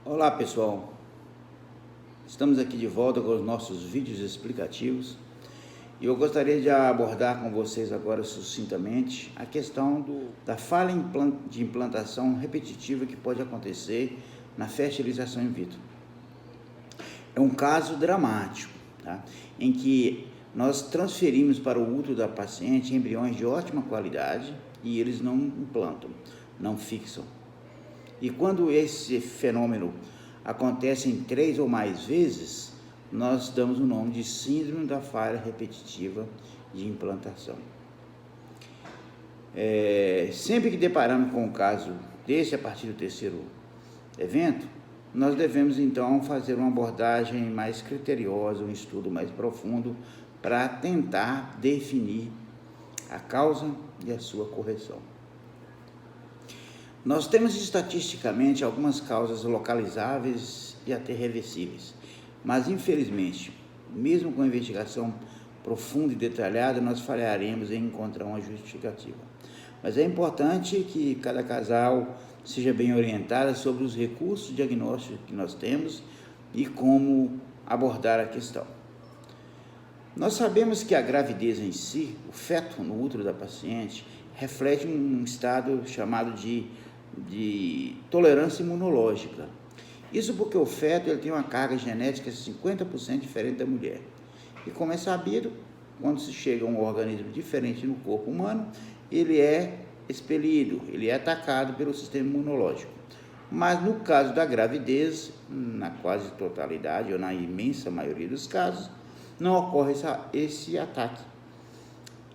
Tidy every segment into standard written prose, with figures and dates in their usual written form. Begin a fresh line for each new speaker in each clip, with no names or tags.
Olá pessoal, estamos aqui de volta com os nossos vídeos explicativos e eu gostaria de abordar com vocês agora sucintamente a questão da falha de implantação repetitiva que pode acontecer na fertilização in vitro. É um caso dramático, tá? Em que nós transferimos para o útero da paciente embriões de ótima qualidade e eles não implantam, não fixam. E quando esse fenômeno acontece em 3 ou mais vezes, nós damos o nome de síndrome da falha repetitiva de implantação. Sempre que deparamos com um caso desse, a partir do 3º evento, nós devemos então fazer uma abordagem mais criteriosa, um estudo mais profundo, para tentar definir a causa e a sua correção. Nós temos estatisticamente algumas causas localizáveis e até reversíveis, mas infelizmente, mesmo com investigação profunda e detalhada, nós falharemos em encontrar uma justificativa. Mas é importante que cada casal seja bem orientado sobre os recursos diagnósticos que nós temos e como abordar a questão. Nós sabemos que a gravidez em si, o feto no útero da paciente, reflete um estado chamado de tolerância imunológica. Isso porque o feto ele tem uma carga genética 50% diferente da mulher. E como é sabido, quando se chega a um organismo diferente no corpo humano, ele é expelido, ele é atacado pelo sistema imunológico. Mas no caso da gravidez, na quase totalidade ou na imensa maioria dos casos, não ocorre esse ataque.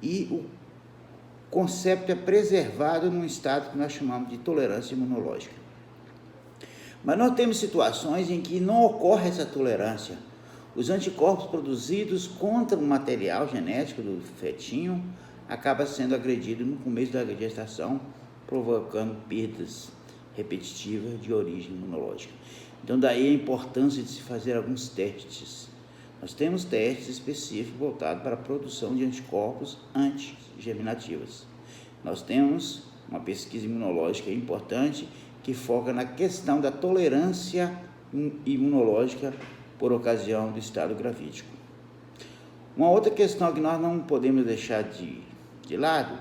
E o conceito é preservado num estado que nós chamamos de tolerância imunológica. Mas nós temos situações em que não ocorre essa tolerância. Os anticorpos produzidos contra o material genético do fetinho acabam sendo agredidos no começo da gestação, provocando perdas repetitivas de origem imunológica. Então daí a importância de se fazer alguns testes. Nós temos testes específicos voltados para a produção de anticorpos antigerminativos. Nós temos uma pesquisa imunológica importante que foca na questão da tolerância imunológica por ocasião do estado gravídico. Uma outra questão que nós não podemos deixar de lado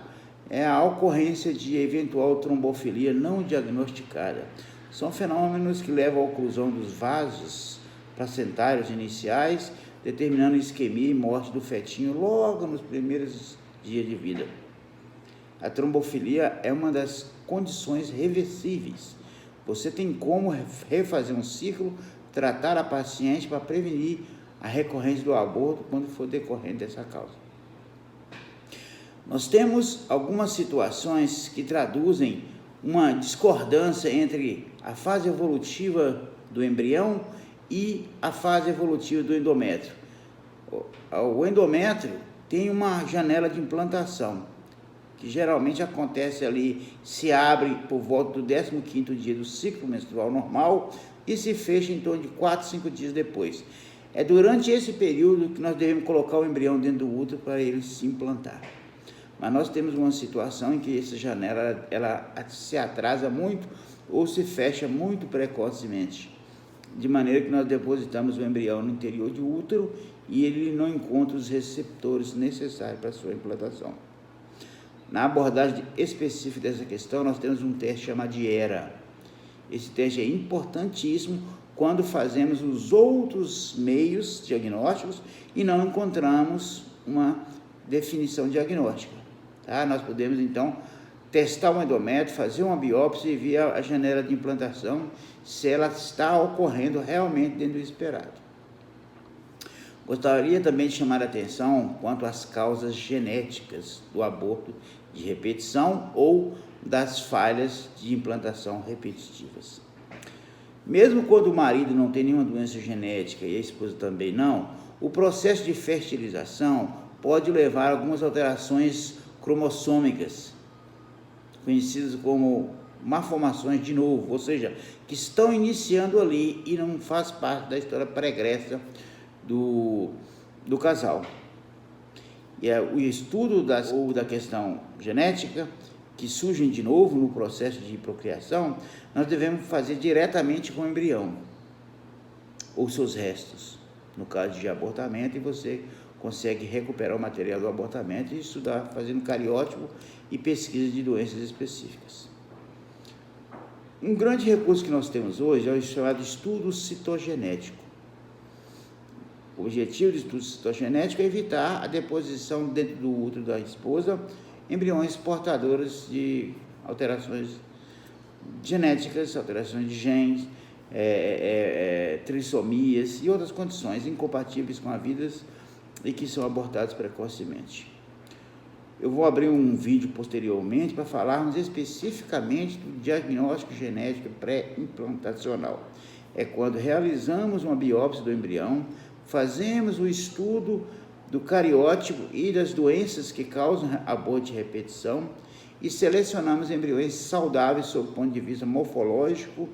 é a ocorrência de eventual trombofilia não diagnosticada. São fenômenos que levam à oclusão dos vasos placentários iniciais, determinando isquemia e morte do fetinho logo nos primeiros dias de vida. A trombofilia é uma das condições reversíveis. Você tem como refazer um ciclo, tratar a paciente para prevenir a recorrência do aborto quando for decorrente dessa causa. Nós temos algumas situações que traduzem uma discordância entre a fase evolutiva do embrião e a fase evolutiva do endométrio. O endométrio tem uma janela de implantação, que geralmente acontece ali, se abre por volta do 15º dia do ciclo menstrual normal e se fecha em torno de 4, 5 dias depois. É durante esse período que nós devemos colocar o embrião dentro do útero para ele se implantar. Mas nós temos uma situação em que essa janela ela se atrasa muito ou se fecha muito precocemente, de maneira que nós depositamos o embrião no interior do útero e ele não encontra os receptores necessários para a sua implantação. Na abordagem específica dessa questão, nós temos um teste chamado de ERA. Esse teste é importantíssimo quando fazemos os outros meios diagnósticos e não encontramos uma definição diagnóstica. Tá? Nós podemos, então, testar o endométrio, fazer uma biópsia e ver a janela de implantação, se ela está ocorrendo realmente dentro do esperado. Gostaria também de chamar a atenção quanto às causas genéticas do aborto de repetição ou das falhas de implantação repetitivas. Mesmo quando o marido não tem nenhuma doença genética e a esposa também não, o processo de fertilização pode levar a algumas alterações cromossômicas, conhecidas como malformações de novo, ou seja, que estão iniciando ali e não faz parte da história pregressa do casal. E o estudo da questão genética que surgem de novo no processo de procriação, nós devemos fazer diretamente com o embrião ou seus restos, no caso de abortamento, e você consegue recuperar o material do abortamento e estudar fazendo cariótipo e pesquisa de doenças específicas. Um grande recurso que nós temos hoje é o chamado estudo citogenético. O objetivo do estudo citogenético é evitar a deposição dentro do útero da esposa embriões portadores de alterações genéticas, alterações de genes, trissomias e outras condições incompatíveis com a vida e que são abortados precocemente. Eu vou abrir um vídeo posteriormente para falarmos especificamente do diagnóstico genético pré-implantacional. É quando realizamos uma biópsia do embrião, fazemos o estudo do cariótipo e das doenças que causam aborto de repetição e selecionamos embriões saudáveis sob o ponto de vista morfológico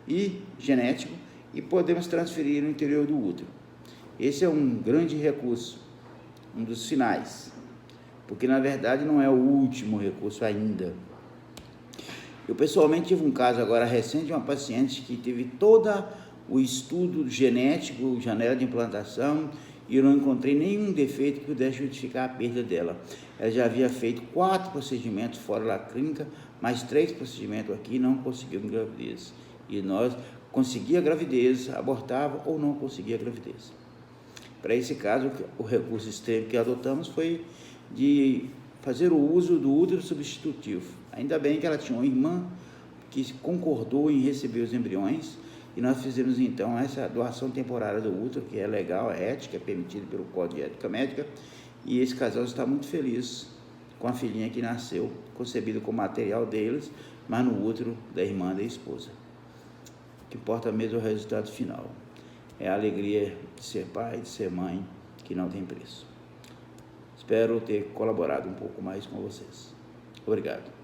e genético e podemos transferir no interior do útero. Esse é um grande recurso, um dos finais, porque na verdade não é o último recurso ainda. Eu pessoalmente tive um caso agora recente de uma paciente que teve todo o estudo genético, janela de implantação, e eu não encontrei nenhum defeito que pudesse justificar a perda dela. Ela já havia feito 4 procedimentos fora da clínica, mais 3 procedimentos aqui, não conseguiu gravidez. E nós conseguia gravidez, abortava ou não conseguia gravidez. Para esse caso, o recurso extremo que adotamos foi de fazer o uso do útero substitutivo. Ainda bem que ela tinha uma irmã que concordou em receber os embriões, e nós fizemos então essa doação temporária do útero, que é legal, é ética, é permitida pelo Código de Ética Médica, e esse casal está muito feliz com a filhinha que nasceu, concebida com o material deles, mas no útero da irmã da esposa. O que importa mesmo é o resultado final. É a alegria de ser pai, de ser mãe, que não tem preço. Espero ter colaborado um pouco mais com vocês. Obrigado.